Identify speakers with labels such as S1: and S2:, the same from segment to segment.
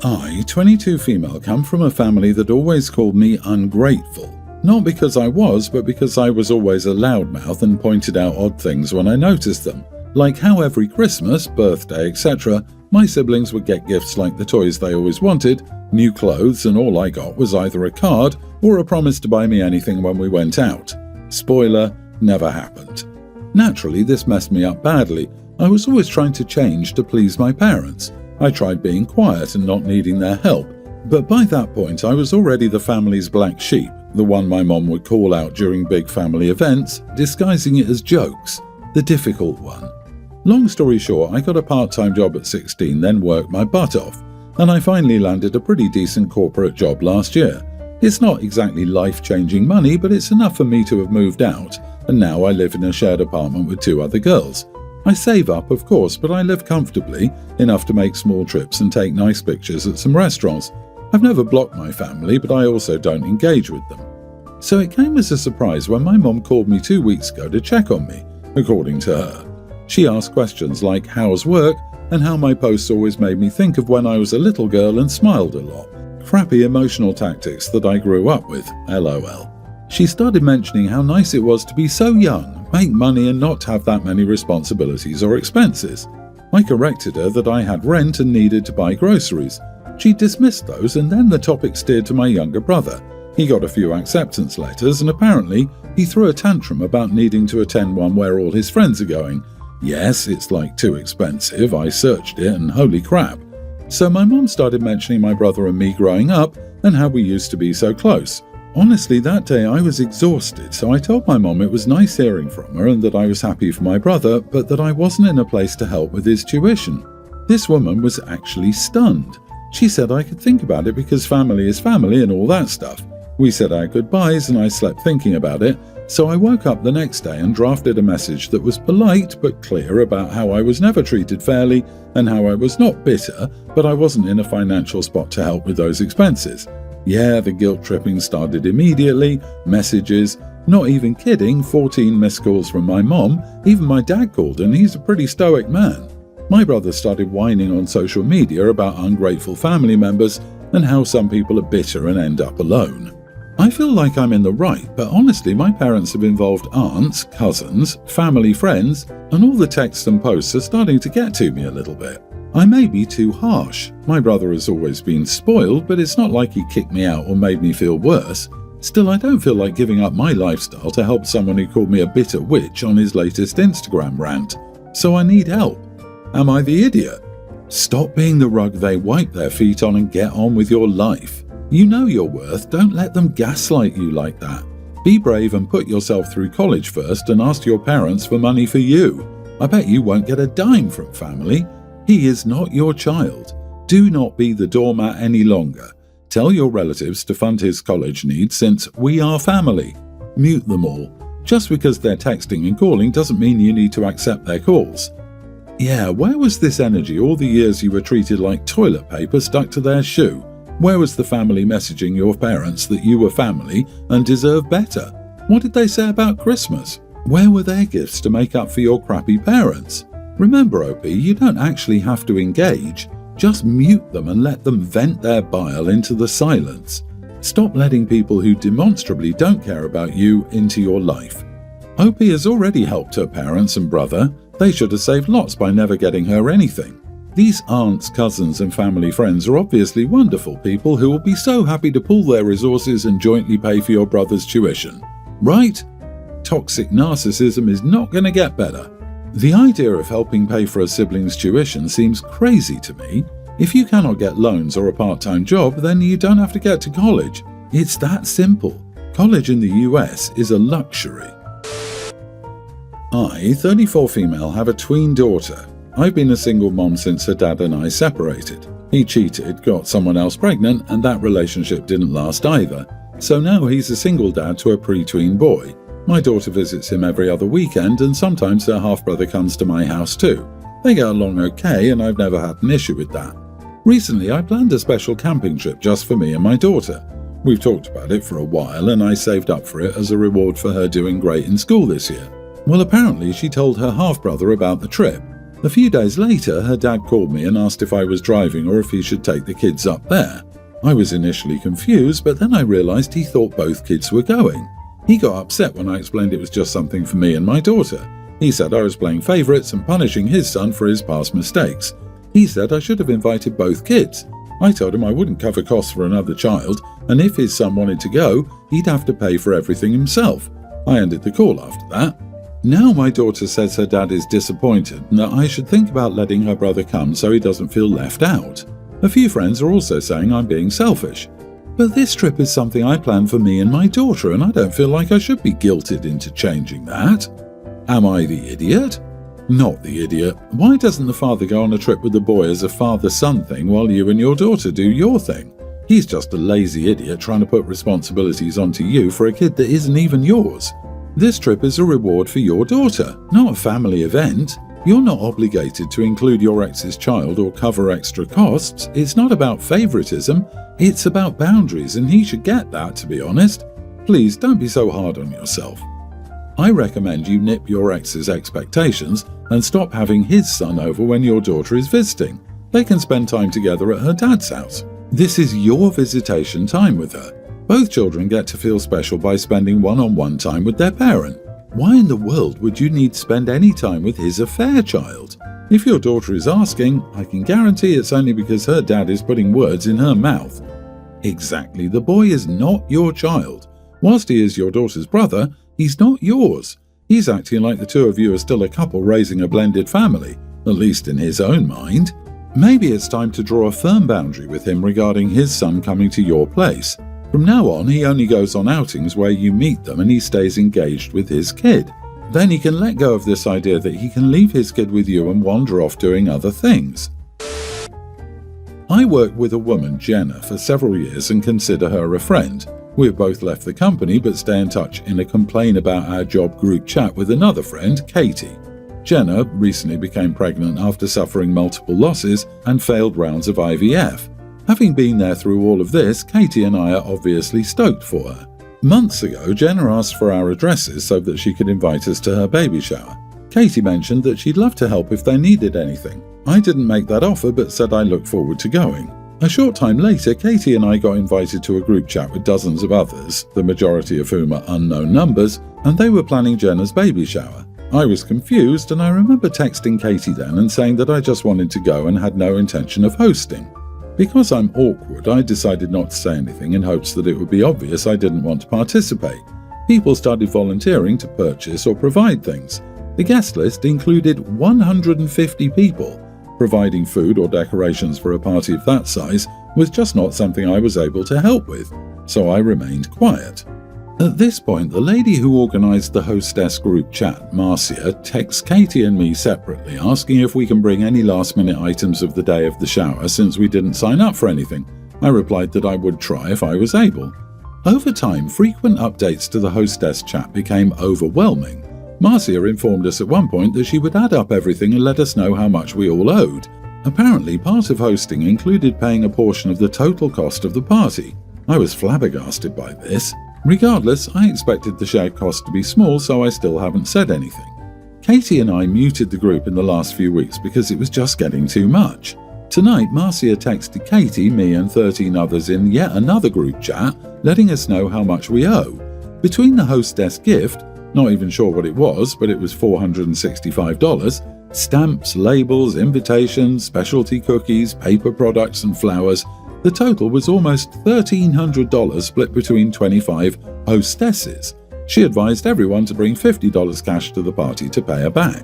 S1: I, 22 female, come from a family that always called me ungrateful. Not because I was, but because I was always a loudmouth and pointed out odd things when I noticed them. Like how every Christmas, birthday, etc., my siblings would get gifts like the toys they always wanted, new clothes, and all I got was either a card or a promise to buy me anything when we went out. Spoiler, never happened. Naturally, this messed me up badly. I was always trying to change to please my parents. I tried being quiet and not needing their help, but by that point I was already the family's black sheep, the one my mom would call out during big family events, disguising it as jokes, the difficult one. Long story short, I got a part-time job at 16, then worked my butt off, and I finally landed a pretty decent corporate job last year. It's not exactly life-changing money, but it's enough for me to have moved out, and now I live in a shared apartment with 2 other girls. I save up, of course, but I live comfortably, enough to make small trips and take nice pictures at some restaurants. I've never blocked my family, but I also don't engage with them. So it came as a surprise when my mom called me 2 weeks ago to check on me, according to her. She asked questions like how's work and how my posts always made me think of when I was a little girl and smiled a lot. Crappy emotional tactics that I grew up with, LOL. She started mentioning how nice it was to be so young, make money and not have that many responsibilities or expenses. I corrected her that I had rent and needed to buy groceries. She dismissed those and then the topic steered to my younger brother. He got a few acceptance letters and apparently he threw a tantrum about needing to attend one where all his friends are going. Yes, it's like too expensive, I searched it and holy crap. So my mum started mentioning my brother and me growing up and how we used to be so close. Honestly, that day I was exhausted, so I told my mom it was nice hearing from her and that I was happy for my brother, but that I wasn't in a place to help with his tuition. This woman was actually stunned. She said I could think about it because family is family and all that stuff. We said our goodbyes and I slept thinking about it, so I woke up the next day and drafted a message that was polite but clear about how I was never treated fairly and how I was not bitter, but I wasn't in a financial spot to help with those expenses. Yeah, the guilt tripping started immediately, messages, not even kidding, 14 missed calls from my mom, even my dad called and he's a pretty stoic man. My brother started whining on social media about ungrateful family members and how some people are bitter and end up alone. I feel like I'm in the right, but honestly my parents have involved aunts, cousins, family friends, and all the texts and posts are starting to get to me a little bit. I may be too harsh. My brother has always been spoiled, but it's not like he kicked me out or made me feel worse. Still, I don't feel like giving up my lifestyle to help someone who called me a bitter witch on his latest Instagram rant. So I need help. Am I the idiot? Stop being the rug they wipe their feet on and get on with your life. You know your worth, don't let them gaslight you like that. Be brave and put yourself through college first and ask your parents for money for you. I bet you won't get a dime from family. He is not your child. Do not be the doormat any longer. Tell your relatives to fund his college needs since we are family. Mute them all. Just because they're texting and calling doesn't mean you need to accept their calls. Yeah, where was this energy all the years you were treated like toilet paper stuck to their shoe? Where was the family messaging your parents that you were family and deserve better? What did they say about Christmas? Where were their gifts to make up for your crappy parents? Remember, OP, you don't actually have to engage. Just mute them and let them vent their bile into the silence. Stop letting people who demonstrably don't care about you into your life. OP has already helped her parents and brother. They should have saved lots by never getting her anything. These aunts, cousins and family friends are obviously wonderful people who will be so happy to pool their resources and jointly pay for your brother's tuition. Right? Toxic narcissism is not going to get better. The idea of helping pay for a sibling's tuition seems crazy to me. If you cannot get loans or a part-time job, then you don't have to get to college. It's that simple. College in the US is a luxury. I, 34 female, have a tween daughter. I've been a single mom since her dad and I separated. He cheated, got someone else pregnant, and that relationship didn't last either. So now he's a single dad to a pre-tween boy. My daughter visits him every other weekend and sometimes her half-brother comes to my house too. They get along okay and I've never had an issue with that. Recently I planned a special camping trip just for me and my daughter. We've talked about it for a while and I saved up for it as a reward for her doing great in school this year. Well, apparently she told her half-brother about the trip. A few days later, her dad called me and asked if I was driving or if he should take the kids up there. I was initially confused, but then I realized he thought both kids were going. He got upset when I explained it was just something for me and my daughter. He said I was playing favorites and punishing his son for his past mistakes. He said I should have invited both kids. I told him I wouldn't cover costs for another child, and if his son wanted to go, he'd have to pay for everything himself. I ended the call after that. Now my daughter says her dad is disappointed and that I should think about letting her brother come so he doesn't feel left out. A few friends are also saying I'm being selfish. But this trip is something I planned for me and my daughter, and I don't feel like I should be guilted into changing that. Am I the idiot? Not the idiot. Why doesn't the father go on a trip with the boy as a father-son thing while you and your daughter do your thing? He's just a lazy idiot trying to put responsibilities onto you for a kid that isn't even yours. This trip is a reward for your daughter, not a family event. You're not obligated to include your ex's child or cover extra costs. It's not about favoritism, it's about boundaries, and he should get that, to be honest. Please don't be so hard on yourself. I recommend you nip your ex's expectations and stop having his son over when your daughter is visiting. They can spend time together at her dad's house. This is your visitation time with her. Both children get to feel special by spending one-on-one time with their parent. Why in the world would you need to spend any time with his affair child? If your daughter is asking, I can guarantee it's only because her dad is putting words in her mouth. Exactly, the boy is not your child. Whilst he is your daughter's brother, he's not yours. He's acting like the two of you are still a couple raising a blended family, at least in his own mind. Maybe it's time to draw a firm boundary with him regarding his son coming to your place. From now on, he only goes on outings where you meet them and he stays engaged with his kid. Then he can let go of this idea that he can leave his kid with you and wander off doing other things. I worked with a woman, Jenna, for several years and consider her a friend. We have both left the company but stay in touch in a complain about our job group chat with another friend, Katie. Jenna recently became pregnant after suffering multiple losses and failed rounds of IVF. Having been there through all of this, Katie and I are obviously stoked for her. Months ago, Jenna asked for our addresses so that she could invite us to her baby shower. Katie mentioned that she'd love to help if they needed anything. I didn't make that offer but said I look forward to going. A short time later, Katie and I got invited to a group chat with dozens of others, the majority of whom are unknown numbers, and they were planning Jenna's baby shower. I was confused and I remember texting Katie then and saying that I just wanted to go and had no intention of hosting. Because I'm awkward, I decided not to say anything in hopes that it would be obvious I didn't want to participate. People started volunteering to purchase or provide things. The guest list included 150 people. Providing food or decorations for a party of that size was just not something I was able to help with, so I remained quiet. At this point, the lady who organised the hostess group chat, Marcia, texts Katie and me separately asking if we can bring any last-minute items of the day of the shower since we didn't sign up for anything. I replied that I would try if I was able. Over time, frequent updates to the hostess chat became overwhelming. Marcia informed us at one point that she would add up everything and let us know how much we all owed. Apparently, part of hosting included paying a portion of the total cost of the party. I was flabbergasted by this. Regardless, I expected the shared cost to be small, so I still haven't said anything. Katie and I muted the group in the last few weeks because it was just getting too much. Tonight, Marcia texted Katie, me and 13 others in yet another group chat, letting us know how much we owe. Between the hostess gift, not even sure what it was, but it was $465, stamps, labels, invitations, specialty cookies, paper products and flowers, the total was almost $1,300 split between 25 hostesses. She advised everyone to bring $50 cash to the party to pay her back.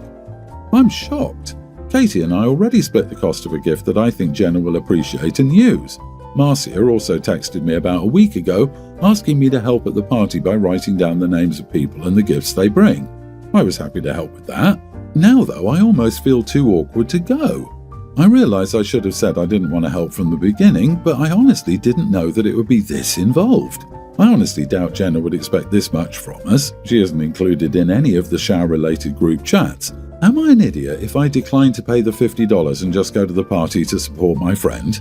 S1: I'm shocked. Katie and I already split the cost of a gift that I think Jenna will appreciate and use. Marcia also texted me about a week ago asking me to help at the party by writing down the names of people and the gifts they bring. I was happy to help with that. Now though, I almost feel too awkward to go. I realise I should have said I didn't want to help from the beginning, but I honestly didn't know that it would be this involved. I honestly doubt Jenna would expect this much from us. She isn't included in any of the shower-related group chats. Am I an idiot if I decline to pay the $50 and just go to the party to support my friend?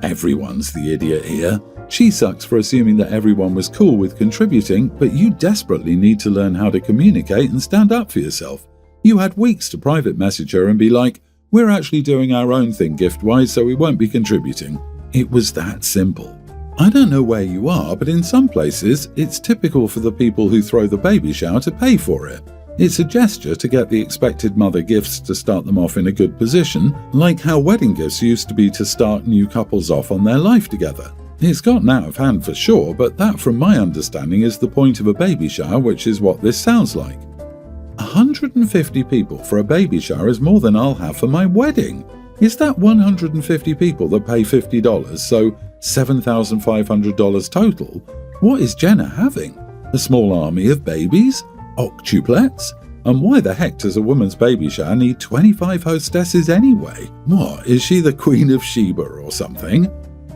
S1: Everyone's the idiot here. She sucks for assuming that everyone was cool with contributing, but you desperately need to learn how to communicate and stand up for yourself. You had weeks to private message her and be like, "We're actually doing our own thing gift-wise, so we won't be contributing." It was that simple. I don't know where you are, but in some places, it's typical for the people who throw the baby shower to pay for it. It's a gesture to get the expected mother gifts to start them off in a good position, like how wedding gifts used to be to start new couples off on their life together. It's gotten out of hand for sure, but that from my understanding is the point of a baby shower, which is what this sounds like. 150 people for a baby shower is more than I'll have for my wedding. Is that 150 people that pay $50, so $7,500 total? What is Jenna having? A small army of babies? Octuplets? And why the heck does a woman's baby shower need 25 hostesses anyway? What, is she the Queen of Sheba or something?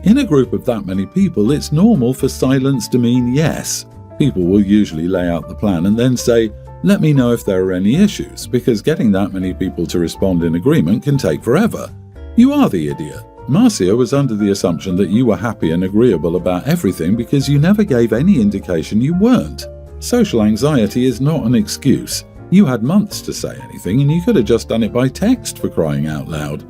S1: In a group of that many people, it's normal for silence to mean yes. People will usually lay out the plan and then say, "Let me know if there are any issues," because getting that many people to respond in agreement can take forever. You are the idiot. Marcia was under the assumption that you were happy and agreeable about everything because you never gave any indication you weren't. Social anxiety is not an excuse. You had months to say anything and you could have just done it by text, for crying out loud.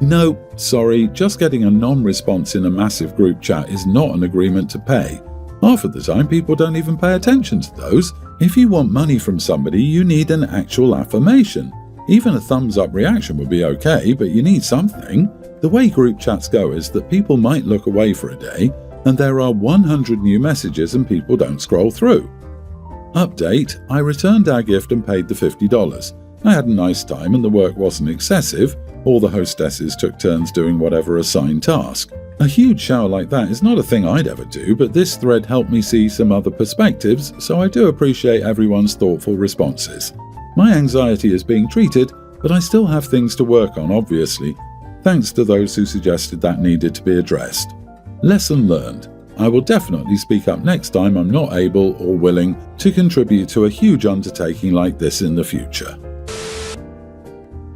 S1: No, sorry, just getting a non-response in a massive group chat is not an agreement to pay. Half of the time people don't even pay attention to those. If you want money from somebody, you need an actual affirmation. Even a thumbs-up reaction would be okay, but you need something. The way group chats go is that people might look away for a day, and there are 100 new messages and people don't scroll through. Update, I returned our gift and paid the $50. I had a nice time and the work wasn't excessive. All the hostesses took turns doing whatever assigned task. A huge shower like that is not a thing I'd ever do, but this thread helped me see some other perspectives, so I do appreciate everyone's thoughtful responses. My anxiety is being treated, but I still have things to work on, obviously. Thanks to those who suggested that needed to be addressed. Lesson learned. I will definitely speak up next time I'm not able or willing to contribute to a huge undertaking like this in the future.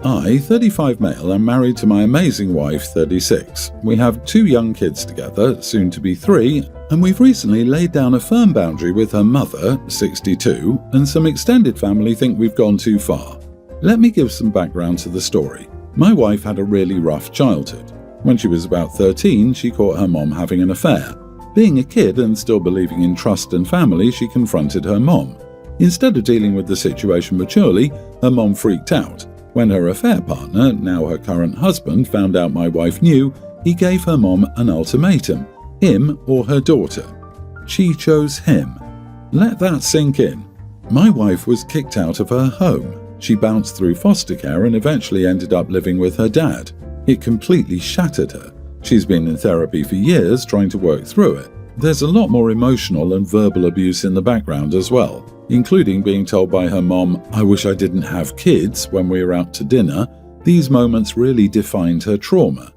S1: I, 35 male, am married to my amazing wife, 36. We have 2 young kids together, soon to be 3, and we've recently laid down a firm boundary with her mother, 62, and some extended family think we've gone too far. Let me give some background to the story. My wife had a really rough childhood. When she was about 13, she caught her mom having an affair. Being a kid and still believing in trust and family, she confronted her mom. Instead of dealing with the situation maturely, her mom freaked out. When her affair partner, now her current husband, found out my wife knew, he gave her mom an ultimatum, him or her daughter. She chose him. Let that sink in. My wife was kicked out of her home. She bounced through foster care and eventually ended up living with her dad. It completely shattered her. She's been in therapy for years trying to work through it. There's a lot more emotional and verbal abuse in the background as well, including being told by her mom, "I wish I didn't have kids," when we were out to dinner. These moments really defined her trauma.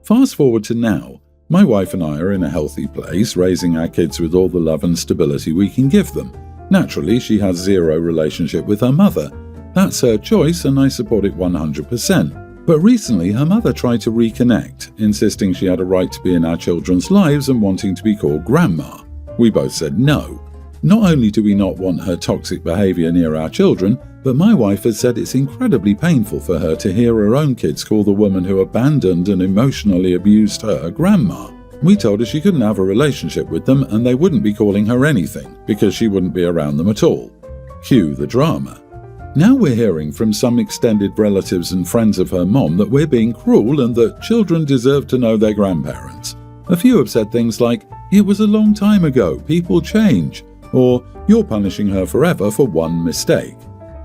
S1: Fast forward to now. My wife and I are in a healthy place, raising our kids with all the love and stability we can give them. Naturally, she has zero relationship with her mother. That's her choice and I support it 100%. But recently, her mother tried to reconnect, insisting she had a right to be in our children's lives and wanting to be called grandma. We both said no. Not only do we not want her toxic behavior near our children, but my wife has said it's incredibly painful for her to hear her own kids call the woman who abandoned and emotionally abused her grandma. We told her she couldn't have a relationship with them and they wouldn't be calling her anything because she wouldn't be around them at all. Cue the drama. Now we're hearing from some extended relatives and friends of her mom that we're being cruel and that children deserve to know their grandparents. A few have said things like, "It was a long time ago, people change," or "You're punishing her forever for one mistake."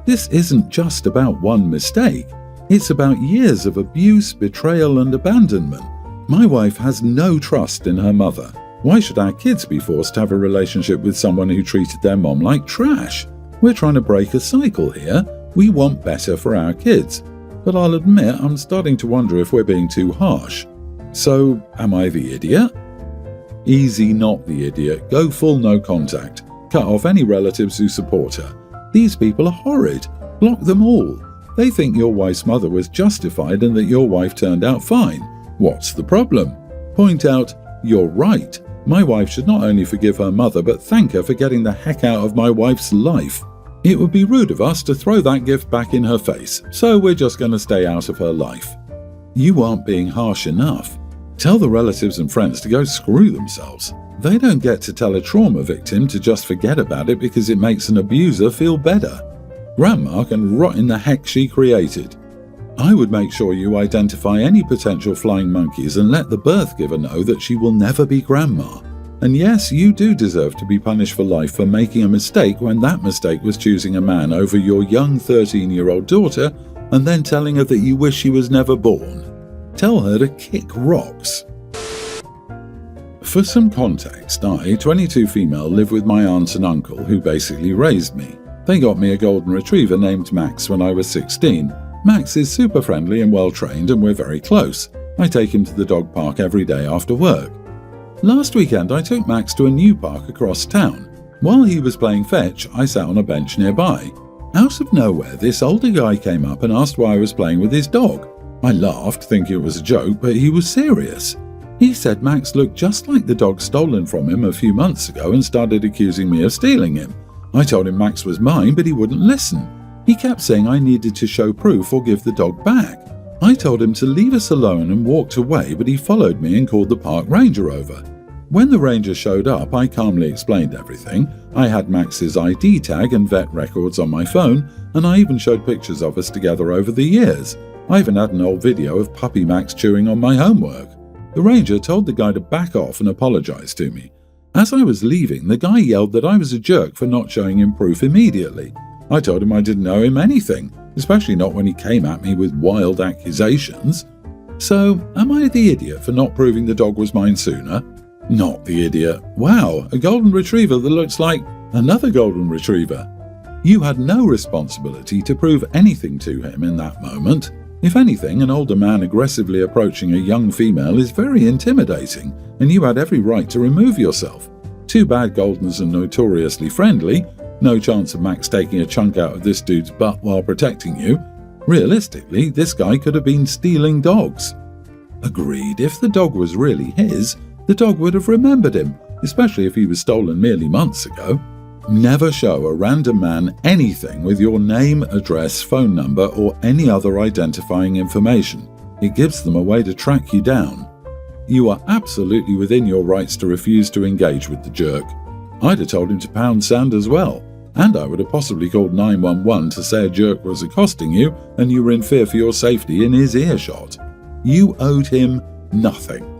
S1: This isn't just about one mistake. It's about years of abuse, betrayal and abandonment. My wife has no trust in her mother. Why should our kids be forced to have a relationship with someone who treated their mom like trash? We're trying to break a cycle here. We want better for our kids. But I'll admit I'm starting to wonder if we're being too harsh. So, am I the idiot? Easy, not the idiot. Go full no contact. Cut off any relatives who support her. These people are horrid. Block them all. They think your wife's mother was justified and that your wife turned out fine. What's the problem? Point out, "You're right. My wife should not only forgive her mother but thank her for getting the heck out of my wife's life." It would be rude of us to throw that gift back in her face, so we're just going to stay out of her life. You aren't being harsh enough. Tell the relatives and friends to go screw themselves. They don't get to tell a trauma victim to just forget about it because it makes an abuser feel better. Grandma can rot in the heck she created. I would make sure you identify any potential flying monkeys and let the birth giver know that she will never be grandma. And yes, you do deserve to be punished for life for making a mistake when that mistake was choosing a man over your young 13-year-old daughter and then telling her that you wish she was never born. Tell her to kick rocks. For some context, I, 22 female, live with my aunt and uncle who basically raised me. They got me a golden retriever named Max when I was 16. Max is super friendly and well trained and we're very close. I take him to the dog park every day after work. Last weekend I took Max to a new park across town. While he was playing fetch, I sat on a bench nearby. Out of nowhere, this older guy came up and asked why I was playing with his dog. I laughed, thinking it was a joke, but he was serious. He said Max looked just like the dog stolen from him a few months ago and started accusing me of stealing him. I told him Max was mine, but he wouldn't listen. He kept saying I needed to show proof or give the dog back. I told him to leave us alone and walked away, but he followed me and called the park ranger over. When the ranger showed up, I calmly explained everything. I had Max's ID tag and vet records on my phone, and I even showed pictures of us together over the years. I even had an old video of puppy Max chewing on my homework. The ranger told the guy to back off and apologize to me. As I was leaving, the guy yelled that I was a jerk for not showing him proof immediately. I told him I didn't owe him anything, especially not when he came at me with wild accusations. So, am I the idiot for not proving the dog was mine sooner? Not the idiot. Wow, a golden retriever that looks like another golden retriever. You had no responsibility to prove anything to him in that moment. If anything, an older man aggressively approaching a young female is very intimidating, and you had every right to remove yourself. Too bad Goldens are notoriously friendly. No chance of Max taking a chunk out of this dude's butt while protecting you. Realistically, this guy could have been stealing dogs. Agreed, if the dog was really his, the dog would have remembered him, especially if he was stolen merely months ago. Never show a random man anything with your name, address, phone number, or any other identifying information. It gives them a way to track you down. You are absolutely within your rights to refuse to engage with the jerk. I'd have told him to pound sand as well, and I would have possibly called 911 to say a jerk was accosting you and you were in fear for your safety in his earshot. You owed him nothing.